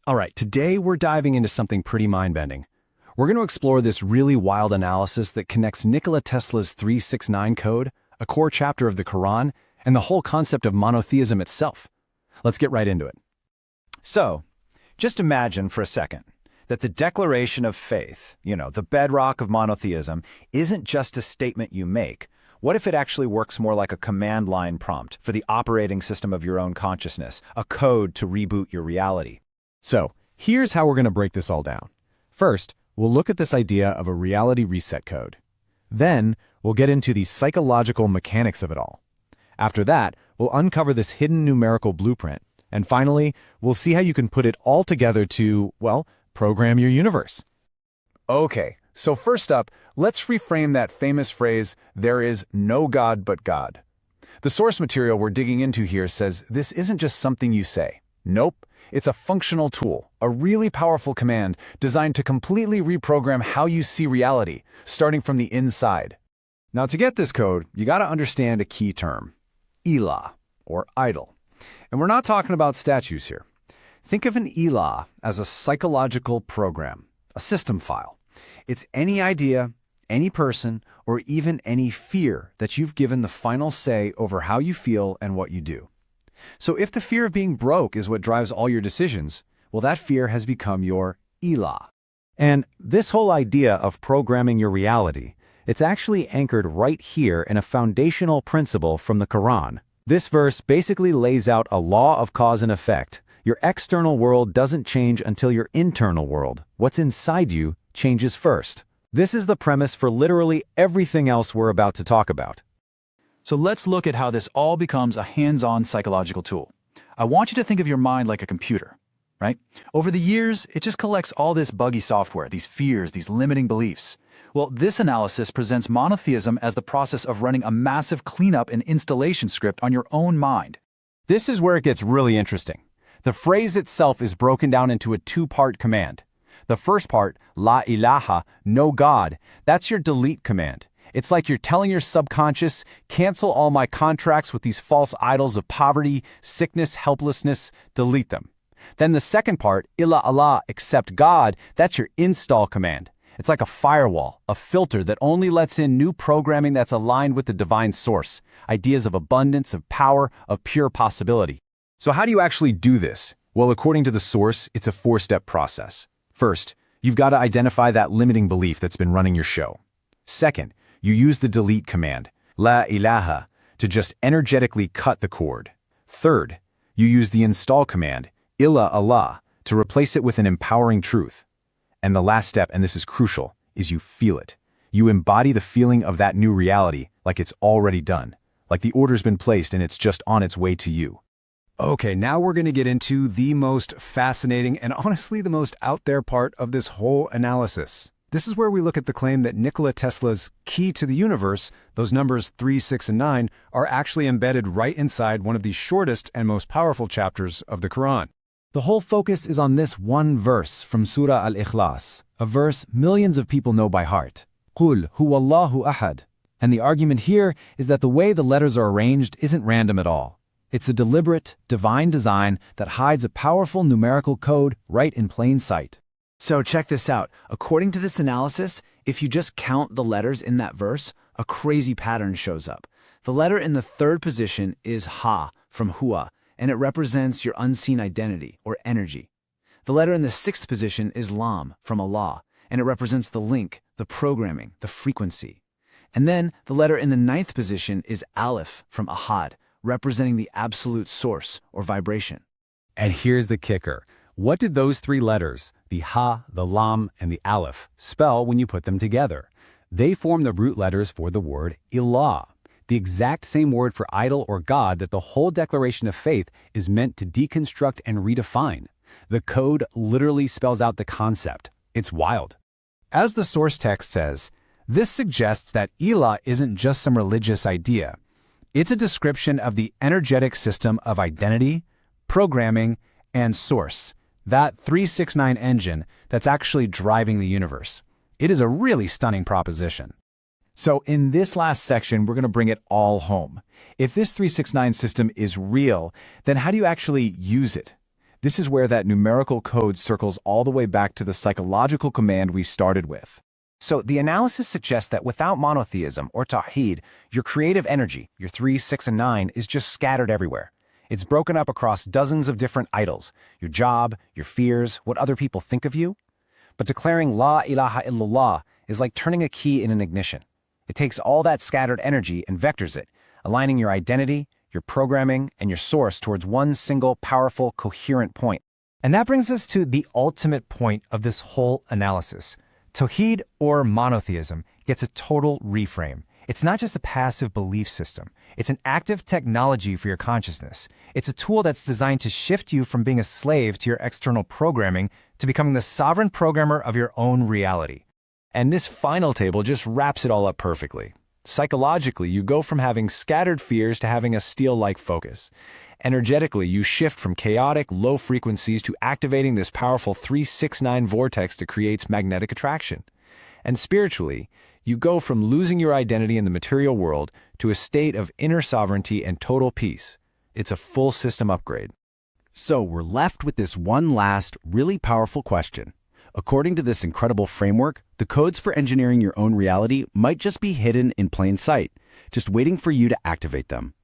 All right, today we're diving into something pretty mind-bending. We're going to explore this really wild analysis that connects Nikola Tesla's 369 code, a core chapter of the Quran, and the whole concept of monotheism itself. Let's get right into it. So, just imagine for a second that the declaration of faith, the bedrock of monotheism, isn't just a statement you make. What if it actually works more like a command line prompt for the operating system of your own consciousness, a code to reboot your reality? So, here's how we're going to break this all down. First, we'll look at this idea of a reality reset code. Then, we'll get into the psychological mechanics of it all. After that, we'll uncover this hidden numerical blueprint. And finally, we'll see how you can put it all together to, well, program your universe. Okay, so first up, let's reframe that famous phrase, "There is no God but God." The source material we're digging into here says this isn't just something you say. Nope, it's a functional tool, a really powerful command designed to completely reprogram how you see reality, starting from the inside. Now, to get this code, you got to understand a key term, ilah, or idol. And we're not talking about statues here. Think of an ilah as a psychological program, a system file. It's any idea, any person, or even any fear that you've given the final say over how you feel and what you do. So if the fear of being broke is what drives all your decisions, well, that fear has become your ilah. And this whole idea of programming your reality, it's actually anchored right here in a foundational principle from the Quran. This verse basically lays out a law of cause and effect. Your external world doesn't change until your internal world, what's inside you, changes first. This is the premise for literally everything else we're about to talk about. So let's look at how this all becomes a hands-on psychological tool. I want you to think of your mind like a computer, right? Over the years, it just collects all this buggy software, these fears, these limiting beliefs. Well, this analysis presents monotheism as the process of running a massive cleanup and installation script on your own mind. This is where it gets really interesting. The phrase itself is broken down into a two-part command. The first part, la ilaha, no God, that's your delete command. It's like you're telling your subconscious, cancel all my contracts with these false idols of poverty, sickness, helplessness, delete them. Then the second part, illa Allah, except God, that's your install command. It's like a firewall, a filter that only lets in new programming that's aligned with the divine source, ideas of abundance, of power, of pure possibility. So how do you actually do this? Well, according to the source, it's a four-step process. First, you've got to identify that limiting belief that's been running your show. Second, you use the delete command, la ilaha, to just energetically cut the cord. Third, you use the install command, illa Allah, to replace it with an empowering truth. And the last step, and this is crucial, is you feel it. You embody the feeling of that new reality like it's already done, like the order's been placed and it's just on its way to you. Okay, now we're going to get into the most fascinating and honestly the most out there part of this whole analysis. This is where we look at the claim that Nikola Tesla's key to the universe, those numbers 3, 6, and 9, are actually embedded right inside one of the shortest and most powerful chapters of the Quran. The whole focus is on this one verse from Surah Al Ikhlas, a verse millions of people know by heart. Qul huwallahu ahad. And the argument here is that the way the letters are arranged isn't random at all. It's a deliberate, divine design that hides a powerful numerical code right in plain sight. So check this out. According to this analysis, if you just count the letters in that verse, a crazy pattern shows up. The letter in the third position is Ha from Hua, and it represents your unseen identity or energy. The letter in the sixth position is Lam from Allah, and it represents the link, the programming, the frequency. And then the letter in the ninth position is Aleph from Ahad, representing the absolute source or vibration. And here's the kicker. What did those three letters, the Ha, the Lam, and the Aleph, spell when you put them together? They form the root letters for the word Ilah, the exact same word for idol or God that the whole declaration of faith is meant to deconstruct and redefine. The code literally spells out the concept. It's wild. As the source text says, this suggests that Ilah isn't just some religious idea. It's a description of the energetic system of identity, programming, and source, that 369 engine that's actually driving the universe. It is a really stunning proposition. So in this last section, we're going to bring it all home. If this 369 system is real, then how do you actually use it? This is where that numerical code circles all the way back to the psychological command we started with. So the analysis suggests that without monotheism or tawhid, your creative energy, your 3, 6, and 9, is just scattered everywhere. It's broken up across dozens of different idols, your job, your fears, what other people think of you. But declaring La ilaha illallah is like turning a key in an ignition. It takes all that scattered energy and vectors it, aligning your identity, your programming, and your source towards one single, powerful, coherent point. And that brings us to the ultimate point of this whole analysis. Tawhid, or monotheism, gets a total reframe. It's not just a passive belief system. It's an active technology for your consciousness. It's a tool that's designed to shift you from being a slave to your external programming to becoming the sovereign programmer of your own reality. And this final table just wraps it all up perfectly. Psychologically, you go from having scattered fears to having a steel-like focus. Energetically, you shift from chaotic, low frequencies to activating this powerful 369 vortex that creates magnetic attraction. And spiritually, you go from losing your identity in the material world to a state of inner sovereignty and total peace. It's a full system upgrade. So we're left with this one last, really powerful question. According to this incredible framework, the codes for engineering your own reality might just be hidden in plain sight, just waiting for you to activate them.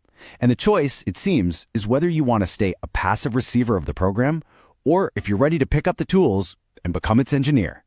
And the choice, it seems, is whether you want to stay a passive receiver of the program, or if you're ready to pick up the tools and become its engineer.